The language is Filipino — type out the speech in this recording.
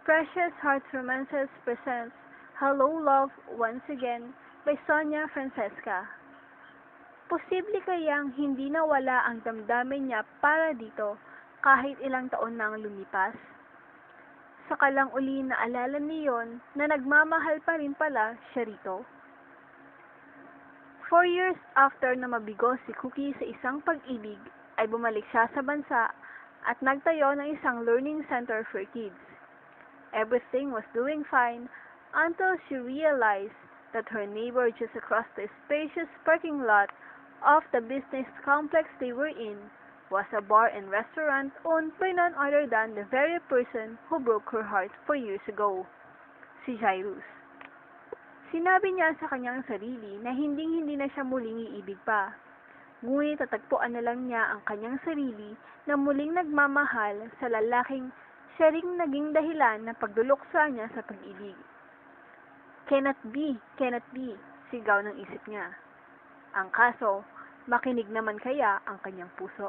Precious Hearts Romances presents Hello Love once again by Sonia Francesca. Posible kayang hindi nawala ang damdamin niya para dito kahit ilang taon nang lumipas? Saka lang uli naalala niyon na nagmamahal pa rin pala siya rito. 4 years after na mabigo si Cookie sa isang pag-ibig, ay bumalik siya sa bansa at nagtayo ng isang learning center for kids. Everything was doing fine until she realized that her neighbor just across the spacious parking lot of the business complex they were in was a bar and restaurant owned by none other than the very person who broke her heart 4 years ago, si Jairus. Sinabi niya sa kanyang sarili na hindi na siya muling iibig pa. Ngunit tatagpuan na lang niya ang kanyang sarili na muling nagmamahal sa lalaking siya ring naging dahilan ng pagduluksa niya sa pag-ibig. Cannot be, sigaw ng isip niya. Ang kaso, makinig naman kaya ang kanyang puso.